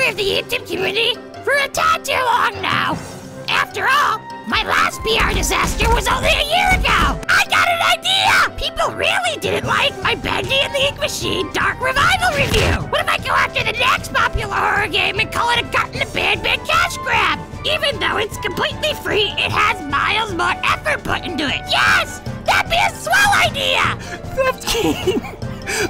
served the YouTube community for a tad too long now. After all, my last PR disaster was only a year ago. I got an idea! People really didn't like my Bendy and the Ink Machine Dark Revival review. What if I go after the next popular horror game and call it a Garten and BanBan cash grab? Even though it's completely free, it has miles more effort put into it. Yes! That'd be a swell idea! Theft King!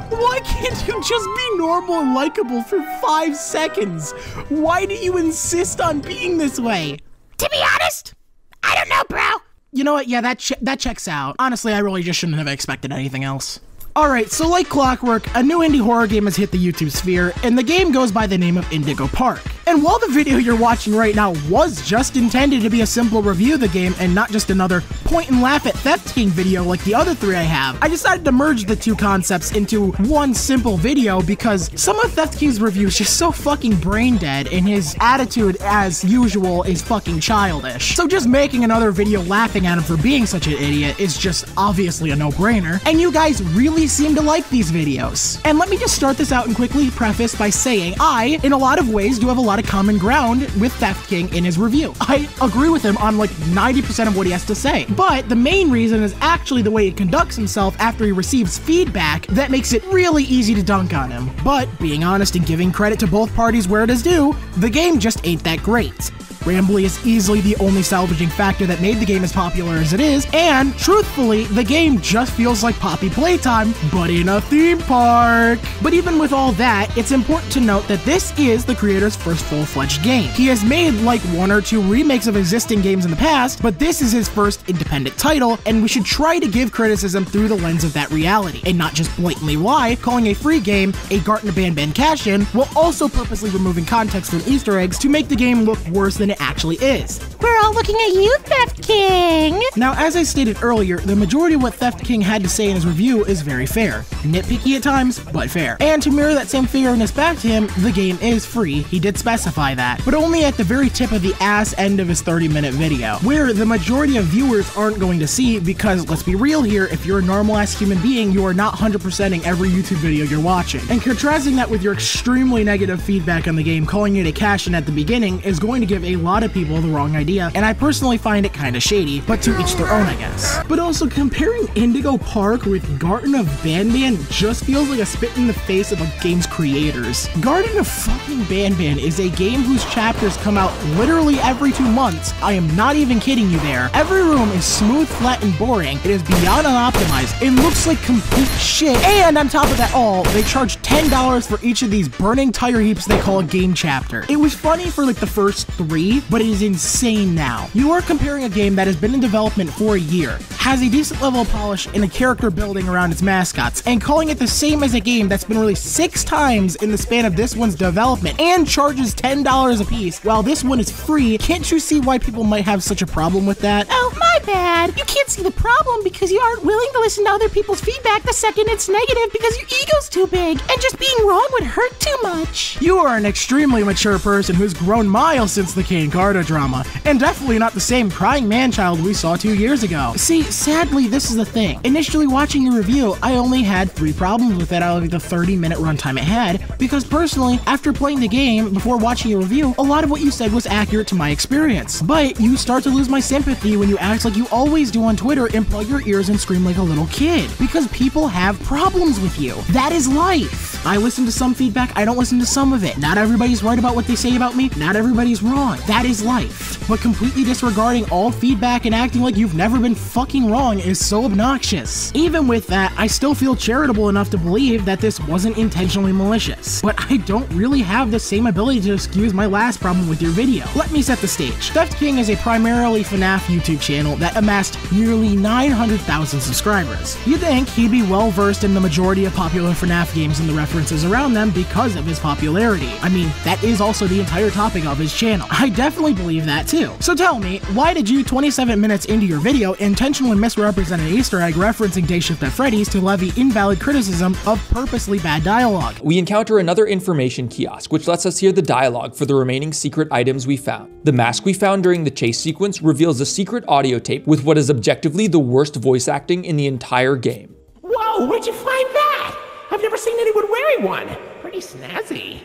Why can't you just be normal and likable for 5 seconds? Why do you insist on being this way? To be honest, I don't know, bro. You know what? Yeah, that checks out. Honestly, I really just shouldn't have expected anything else. Alright, so like clockwork, a new indie horror game has hit the YouTube sphere, and the game goes by the name of Indigo Park. And while the video you're watching right now was just intended to be a simple review of the game and not just another point and laugh at Theft King video like the other 3 I have, I decided to merge the 2 concepts into one simple video because some of Theft King's reviews just so fucking brain dead and his attitude as usual is fucking childish. So just making another video laughing at him for being such an idiot is just obviously a no-brainer, and you guys really seem to like these videos. And let me just start this out and quickly preface by saying I, in a lot of ways, do have a lot of common ground with Theft King in his review. I agree with him on like 90% of what he has to say, but the main reason is actually the way he conducts himself after he receives feedback that makes it really easy to dunk on him. But being honest and giving credit to both parties where it is due, the game just ain't that great. Rambly is easily the only salvaging factor that made the game as popular as it is, and truthfully, the game just feels like Poppy playtime, but in a theme park. But even with all that, it's important to note that this is the creator's first full-fledged game. He has made like 1 or 2 remakes of existing games in the past, but this is his first independent title, and we should try to give criticism through the lens of that reality, and not just blatantly lie, calling a free game a Garten and BanBan cash-in, while also purposely removing context from Easter eggs to make the game look worse than it actually is. We're all looking at you, Theft King! Now, as I stated earlier, the majority of what Theft King had to say in his review is very fair. Nitpicky at times, but fair. And to mirror that same fairness back to him, the game is free, he did specify that, but only at the very tip of the ass end of his 30-minute video, where the majority of viewers aren't going to see because, let's be real here, if you're a normal-ass human being, you are not 100%ing every YouTube video you're watching. And contrasting that with your extremely negative feedback on the game, calling it a cash-in at the beginning, is going to give a lot of people the wrong idea, and I personally find it kinda shady, but to each their own, I guess. But also, comparing Indigo Park with Garten of BanBan just feels like a spit in the face of the game's creators. Garten of fucking BanBan is a game whose chapters come out literally every 2 months. I am not even kidding you there. Every room is smooth, flat, and boring. It is beyond unoptimized. It looks like complete shit, and on top of that all, they charge $10 for each of these burning tire heaps they call a game chapter. It was funny for like the first 3, but it is insane now. You are comparing a game that has been in development for a year, has a decent level of polish and a character building around its mascots, and calling it the same as a game that's been released 6 times in the span of this one's development and charges $10 a piece, while this one is free. Can't you see why people might have such a problem with that? Oh, my bad. You can't see the problem because you aren't willing to listen to other people's feedback the second it's negative because your ego's too big, and just being wrong would hurt too much. You are an extremely mature person who's grown miles since the Kane Carter drama, and definitely not the same crying man-child we saw 2 years ago. See, sadly, this is the thing. Initially watching your review, I only had 3 problems with it out of the 30-minute runtime it had, because personally, after playing the game, before watching your review, a lot of what you said was accurate to my experience. But you start to lose my sympathy when you act like you always do on Twitter and plug your ears and scream like a little kid, because people have problems with you. That is life. I listen to some feedback, I don't listen to some of it. Not everybody's right about what they say about me, not everybody's wrong. That is life. But completely disregarding all feedback and acting like you've never been fucking wrong is so obnoxious. Even with that, I still feel charitable enough to believe that this wasn't intentionally malicious. But I don't really have the same ability to excuse my last problem with your video. Let me set the stage. Theft King is a primarily FNAF YouTube channel that amassed nearly 900,000 subscribers. You'd think he'd be well versed in the majority of popular FNAF games and the references around them because of his popularity. I mean, that is also the entire topic of his channel. I definitely believe that too. So tell me, why did you, 27 minutes into your video, intentionally misrepresent an Easter egg referencing Day Shift at Freddy's to levy invalid criticism of purposely bad dialogue? We encounter another information kiosk, which lets us hear the dialogue for the remaining secret items we found. The mask we found during the chase sequence reveals a secret audio tape with what is objectively the worst voice acting in the entire game. Whoa, where'd you find that? I've never seen anyone wearing one. Pretty snazzy.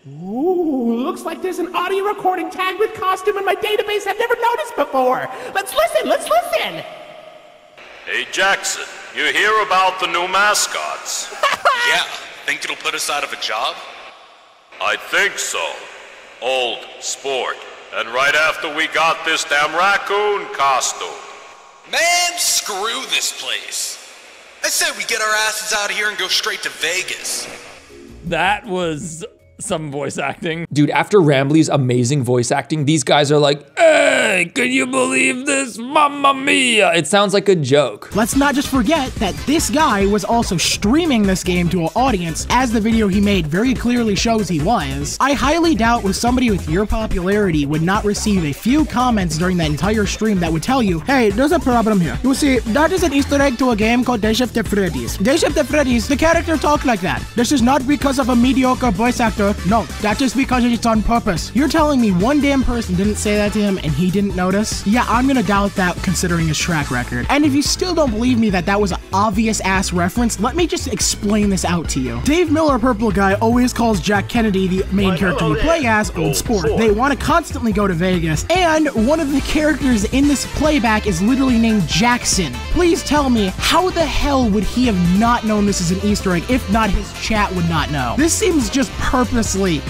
Ooh, looks like there's an audio recording tagged with costume in my database I've never noticed before. Let's listen. Hey Jackson, you hear about the new mascots? Yeah, think it'll put us out of a job? I think so. Old sport. And right after we got this damn raccoon costume. Man, screw this place. I said we get our asses out of here and go straight to Vegas. That was some voice acting. Dude, after Rambley's amazing voice acting, these guys are like, hey, can you believe this? Mamma mia. It sounds like a joke. Let's not just forget that this guy was also streaming this game to an audience, as the video he made very clearly shows he was. I highly doubt with somebody with your popularity would not receive a few comments during that entire stream that would tell you, hey, there's a problem here. You see, that is an Easter egg to a game called Day Shift at Freddy's. Day Shift at Freddy's, the character talked like that. This is not because of a mediocre voice actor. No, that is because it's on purpose. You're telling me one damn person didn't say that to him and he didn't notice? Yeah, I'm gonna doubt that considering his track record. And if you still don't believe me that that was an obvious ass reference, let me just explain this out to you. Dave Miller, Purple Guy, always calls Jack Kennedy, the main character we play as, Old Sport. They want to constantly go to Vegas, and one of the characters in this playback is literally named Jackson. Please tell me, how the hell would he have not known this is an Easter egg if not his chat would not know? This seems just purposely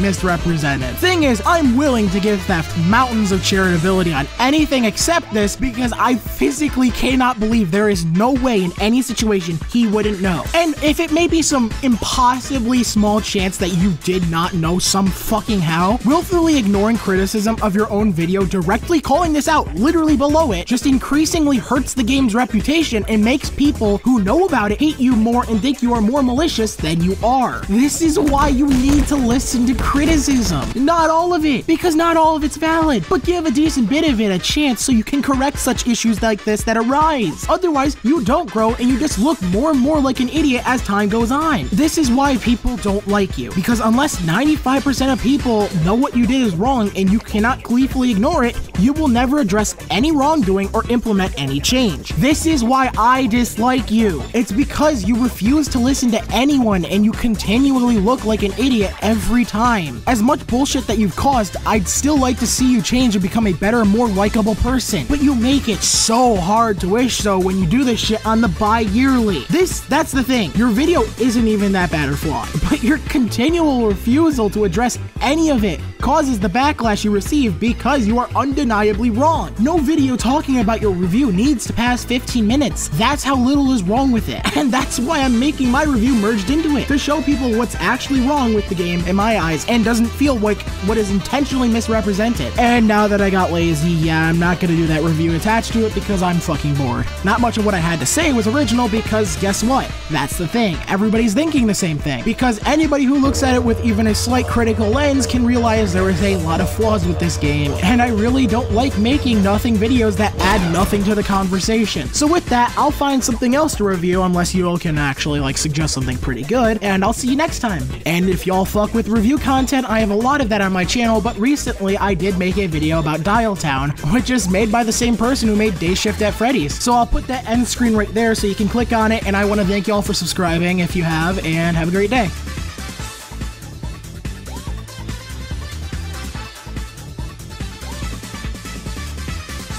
misrepresented. Thing is, I'm willing to give Theft mountains of charitability on anything except this because I physically cannot believe there is no way in any situation he wouldn't know. And if it may be some impossibly small chance that you did not know some fucking how, willfully ignoring criticism of your own video, directly calling this out literally below it, just increasingly hurts the game's reputation and makes people who know about it hate you more and think you are more malicious than you are. This is why you need to listen to criticism. Not all of it, because not all of it's valid, but give a decent bit of it a chance so you can correct such issues like this that arise. Otherwise, you don't grow and you just look more and more like an idiot as time goes on. This is why people don't like you, because unless 95% of people know what you did is wrong and you cannot gleefully ignore it, you will never address any wrongdoing or implement any change. This is why I dislike you. It's because you refuse to listen to anyone and you continually look like an idiot every time. As much bullshit that you've caused, I'd still like to see you change and become a better, more likable person. But you make it so hard to wish so when you do this shit on the bi-yearly. That's the thing. Your video isn't even that bad or flawed, but your continual refusal to address any of it causes the backlash you receive because you are undeniably wrong. No video talking about your review needs to pass 15 minutes. That's how little is wrong with it. And that's why I'm making my review merged into it, to show people what's actually wrong with the game in my eyes and doesn't feel like what is intentionally misrepresented. And now that I got lazy, yeah, I'm not gonna do that review attached to it because I'm fucking bored. Not much of what I had to say was original because guess what? That's the thing. Everybody's thinking the same thing. Because anybody who looks at it with even a slight critical lens can realize there is a lot of flaws with this game, and I really don't like making nothing videos that add nothing to the conversation. So with that, I'll find something else to review unless you all can actually like suggest something pretty good, and I'll see you next time. And if y'all fuck with review content, I have a lot of that on my channel, but recently I did make a video about Dial Town, which is made by the same person who made Day Shift at Freddy's. So I'll put that end screen right there so you can click on it, and I want to thank y'all for subscribing if you have, and have a great day.